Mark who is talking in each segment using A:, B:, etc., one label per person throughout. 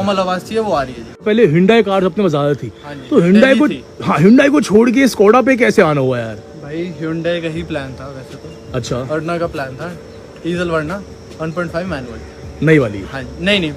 A: Normal आवाज चाहिए वो आ रही है जी।
B: पहले हिंडाई कार अपने पास ज्यादा थी,
A: हाँ जी,
B: तो हिंडाई को,
A: थी।
B: हाँ हिंडाई को छोड़ के स्कोडा पे कैसे आना हुआ यार?
A: भाई ह्यूंडई का ही प्लान था वैसे तो।
B: अच्छा,
A: वर्ना का प्लान था, डीजल वर्ना 1.5 मैनुअल।
B: नई वाली?
A: हाँ नहीं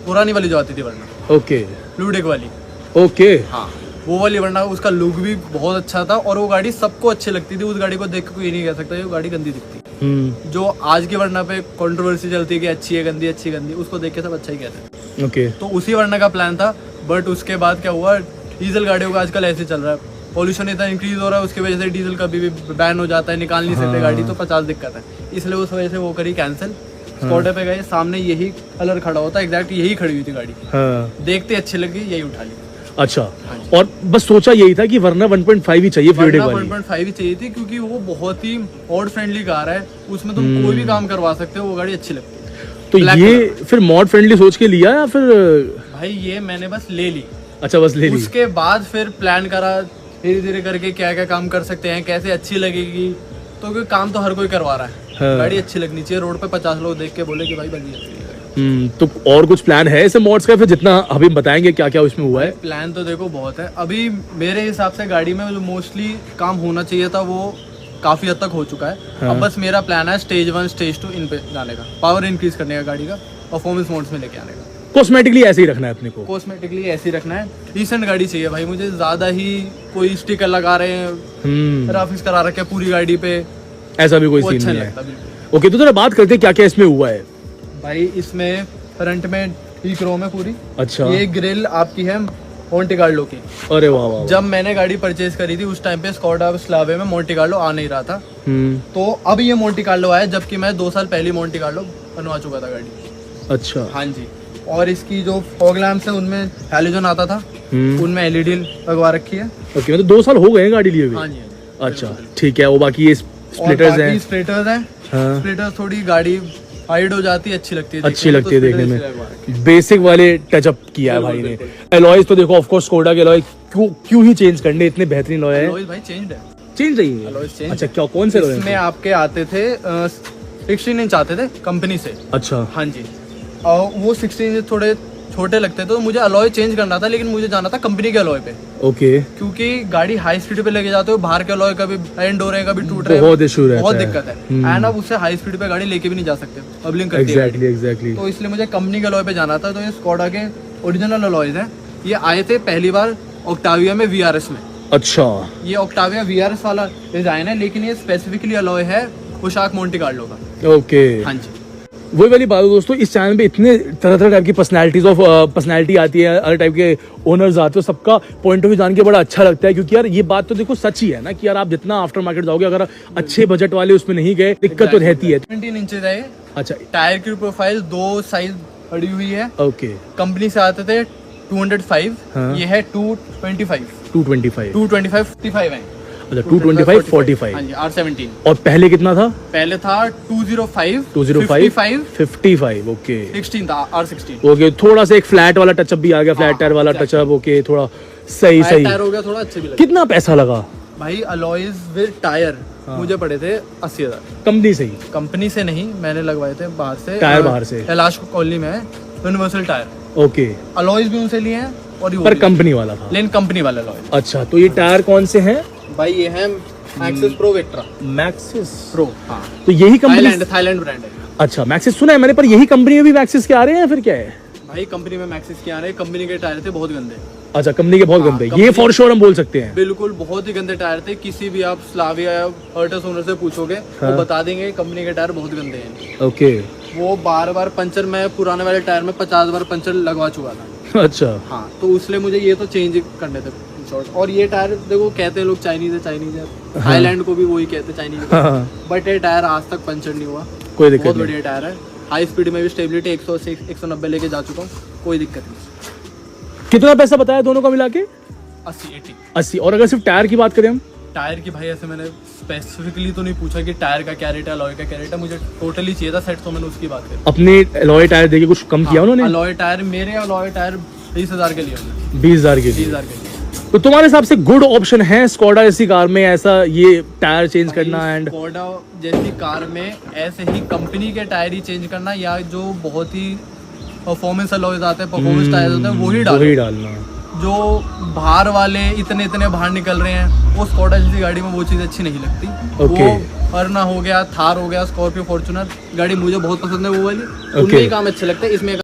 A: पुरानी वाली जो आती थी वर्ना,
B: ओके
A: लूडेक वाली।
B: ओके,
A: हाँ वो वाली वर्ना, उसका लुक भी बहुत अच्छा था और वो गाड़ी सबको अच्छी लगती थी। उस गाड़ी को देख के कोई नहीं कह सकता ये गाड़ी गंदी दिखती। जो आज की वर्ना पे कंट्रोवर्सी चलती है कि अच्छी है गंदी, अच्छी गंदी, उसको देख के सब अच्छा ही कहते हैं।
B: ओके,
A: तो उसी वर्ना का प्लान था। बट उसके बाद क्या हुआ, डीजल गाड़ियों का आजकल ऐसे चल रहा है, पॉल्यूशन इतना इंक्रीज हो रहा है, उसकी वजह से डीजल कभी भी बैन हो जाता है, निकाल नहीं सकते गाड़ी, तो 50 दिक्कत है। इसलिए उस वजह से वो करी कैंसिल। स्कॉडा पे गए, सामने यही कलर खड़ा होता, एग्जैक्ट यही खड़ी हुई थी गाड़ी। देखते अच्छी लगी, यही उठा ली।
B: अच्छा, और बस सोचा यही था कि वरना 1.5 ही चाहिए,
A: वरना 1.5 ही चाहिए थी, क्योंकि वो बहुत ही ऑड फ्रेंडली कार है, उसमें तुम कोई भी काम करवा सकते हो, वो गाड़ी अच्छी लगती है।
B: तो ये फिर मॉड फ्रेंडली सोच के लिया या फिर?
A: भाई ये मैंने बस ले ली।
B: अच्छा, बस ले ली।
A: उसके बाद फिर प्लान करा धीरे धीरे करके क्या क्या काम कर सकते हैं, कैसे अच्छी लगेगी। तो कोई काम तो हर कोई करवा रहा है, गाड़ी अच्छी लगनी चाहिए। रोड पे 50 लोग देख के बोले कि भाई बढ़िया है।
B: तो और कुछ प्लान है ऐसे मॉड्स का, फिर जितना अभी बताएंगे क्या क्या उसमें हुआ है?
A: प्लान तो देखो बहुत है। अभी मेरे हिसाब से गाड़ी में जो मोस्टली काम होना चाहिए था वो काफी हद तक हो चुका है। अब बस मेरा प्लान है स्टेज 1 स्टेज 2 इन पे जाने का, पावर इंक्रीज करने का, गाड़ी का परफॉर्मेंस मोड्स में लेके आने का।
B: कॉस्मेटिकली ऐसे ही रखना है अपने को?
A: कॉस्मेटिकली ऐसे ही रखना है। डिसेंट गाड़ी चाहिए भाई मुझे, ज्यादा ही कोई स्टिकर लगा रहे हैं, ग्राफिक्स करा रखे हैं पूरी गाड़ी पे,
B: ऐसा भी कोई सीन
A: अच्छा
B: नहीं है।
A: बिल्कुल।
B: ओके, तो जरा बात करते हैं क्या क्या इसमें हुआ है।
A: भाई इसमें फ्रंट में ही क्रोम है पूरी।
B: अच्छा,
A: ये ग्रिल आपकी है मोंटे कार्लो की।
B: अरे वाह वाह।
A: जब मैंने गाड़ी परचेज करी थी उस टाइम पे स्कॉडा स्लावे में मोंटे कार्लो आ नहीं रहा था। तो अब ये मोंटे कार्लो आया, जबकि मैं 2 साल पहले मोंटे कार्लो बनवा चुका था गाड़ी।
B: अच्छा,
A: हाँ जी। और इसकी जो फॉग लैंप्स है उनमें हैलोजन आता था, उनमें एलईडी लगवा रखी है।
B: ओके, मतलब 2 साल हो गए गाड़ी लिए हुए?
A: हाँ जी।
B: अच्छा ठीक है। वो बाकी ये स्प्लिटर्स हैं?
A: स्प्लिटर्स हैं। स्प्लिटर्स थोड़ी गाड़ी हाइड हो जाती है, अच्छी लगती है,
B: अच्छी लगती है देखने में। बेसिक वाले टचअप किया है भाई ने। एलॉयज तो देखो ऑफ कोर्स स्कोडा के एलॉय क्यों ही चेंज करने, इतने बेहतरीन एलॉय है।
A: भाई चेंज है,
B: चेंज रही है। अच्छा, क्या कौन से
A: इसमें आपके आते थे 16 इंच आते थे कंपनी से।
B: अच्छा,
A: हाँ जी। और वो 16 इंच थोड़े छोटे लगते थे, तो मुझे अलॉय चेंज करना था, लेकिन मुझे जाना था कंपनी के अलॉय पे।
B: ओके,
A: क्योंकि गाड़ी हाई स्पीड पे लेके जाते हो, बाहर के अलॉय कभी एंड हो रहे हैं, कभी टूट रहे हैं,
B: बहुत इशू रहता है,
A: बहुत दिक्कत है। एंड अब उससे हाई स्पीड पे गाड़ी लेके भी नहीं जा सकते, बबलिंग करती है।
B: एग्जैक्टली।
A: तो इसलिए मुझे कंपनी के अलॉय पे जाना था। तो ये स्कोडा के ओरिजिनल अलॉयज हैं, ये आए थे पहली बार ऑक्टाविया में VRS में।
B: अच्छा, ये
A: ऑक्टाविया VRS वाला डिजाइन है, लेकिन ये स्पेसिफिकली अलॉय है पोशाक मोंटे कार्लो का।
B: ओके,
A: हाँ जी।
B: वही वाली बात है दोस्तों, इस चैनल पे इतने तरह तरह टाइप की पर्सनैलिटी आती है, हर टाइप के ओनर्स आते हो, सबका पॉइंट ऑफ व्यू जान के बड़ा अच्छा लगता है। क्योंकि यार ये बात तो देखो सच ही है ना कि यार आप जितना आफ्टर मार्केट जाओगे, अगर अच्छे बजट वाले उसमें नहीं गए, दिक्कत तो रहती है।
A: 17 इंचेस है।
B: अच्छा,
A: टायर की प्रोफाइल 2 साइज पड़ी हुई है।
B: ओके,
A: कंपनी से आते थे 205, ये है 225 55 है।
B: अच्छा, 225 45।
A: हाँ जी, R17।
B: और पहले कितना था?
A: पहले था 205
B: 55। ओके,
A: 16 था, R16।
B: ओके, थोड़ा सा एक फ्लैट वाला टचअप भी आ गया, फ्लैट टायर वाला टचअप। ओके, थोड़ा सही
A: टायर हो गया, थोड़ा अच्छे भी लगे।
B: कितना पैसा लगा
A: भाई अलॉयज विद टायर? मुझे पड़े थे 80,000।
B: कंपनी से ही?
A: कंपनी से नहीं, मैंने लगवाए थे बाहर से,
B: टायर बाहर से।
A: कैलाश कॉलोनी में है यूनिवर्सल टायर।
B: ओके,
A: अलॉयज भी उनसे लिए हैं और
B: पर कंपनी वाला था,
A: लेकिन कंपनी वाला अलॉय।
B: अच्छा, तो ये टायर कौन से हैं
A: भाई? ये है Maxis Pro Vectra.
B: Maxis
A: Pro, हाँ।
B: तो यही कंपनी,
A: थाईलैंड ब्रांड है।
B: अच्छा, मैक्सिस सुना है मैंने, पर यही कंपनी में भी मैक्सिस के आ रहे हैं फिर क्या है?
A: भाई कंपनी में मैक्सिस के आ रहे हैं, कंपनी के टायर थे बहुत गंदे।
B: अच्छा, कंपनी के बहुत गंदे, ये फॉर श्योर हम बोल सकते हैं।
A: बिल्कुल, बहुत ही गंदे टायर थे। किसी भी आप स्लाविया या हर्टस ओनर से पूछोगे, वो बता देंगे कंपनी के टायर बहुत गंदे हैं।
B: ओके,
A: वो बार पंचर, मैं पुराने वाले टायर में 50 बार पंचर लगवा चुका था।
B: अच्छा,
A: हाँ, तो इसलिए मुझे ये तो चेंज करने थे शॉर्ट। और ये टायर देखो, कहते हैं लोग चाइनीज है। थाईलैंड को भी वही कहते चाइनीज, बट ये टायर आज तक पंचर नहीं हुआ,
B: कोई दिक्कत
A: बहुत
B: नहीं।
A: बढ़िया टायर है। हाई स्पीड में भी स्टेबिलिटी 180 190 लेके जा चुका हूँ, कोई दिक्कत नहीं।
B: कितना पैसा बताया दोनों का मिला के? 80। और अगर सिर्फ टायर की बात करें हम?
A: टायर की भाई ऐसे मैंने स्पेसिफिकली तो नहीं पूछा कि टायर का क्या रेट है, अलॉय का क्या रेट है, मुझे टोटली चाहिए था सेट, तो मैंने उसकी बात करी।
B: अपने अलॉय टायर देखिए कुछ कम किया उन्होंने?
A: अलॉय टायर, मेरे अलॉय टायर 20,000 के लिए।
B: 20,000 के लिए? तो तुम्हारे हिसाब से गुड ऑप्शन है स्कोडा जैसी कार में ऐसा ये टायर चेंज करना? एंड
A: स्कोडा जैसी कार में ऐसे ही कंपनी के टायर ही चेंज करना, या जो बहुत ही परफॉर्मेंस अलॉयज आते हैं, परफॉर्मेंस टायर्स होते हैं, वही
B: वही
A: डालो।
B: डालना।
A: जो बाहर वाले इतने बाहर निकल रहे हैं, वो स्कॉडा जैसी गाड़ी में वो चीज़ अच्छी नहीं लगती।
B: Okay.
A: वो अरना हो गया, थार हो गया, स्कॉर्पियो, फॉर्च्यूनर गाड़ी मुझे बहुत पसंद है वो वाली।
B: Okay.
A: उनमें ही काम अच्छे लगते हैं, इसमें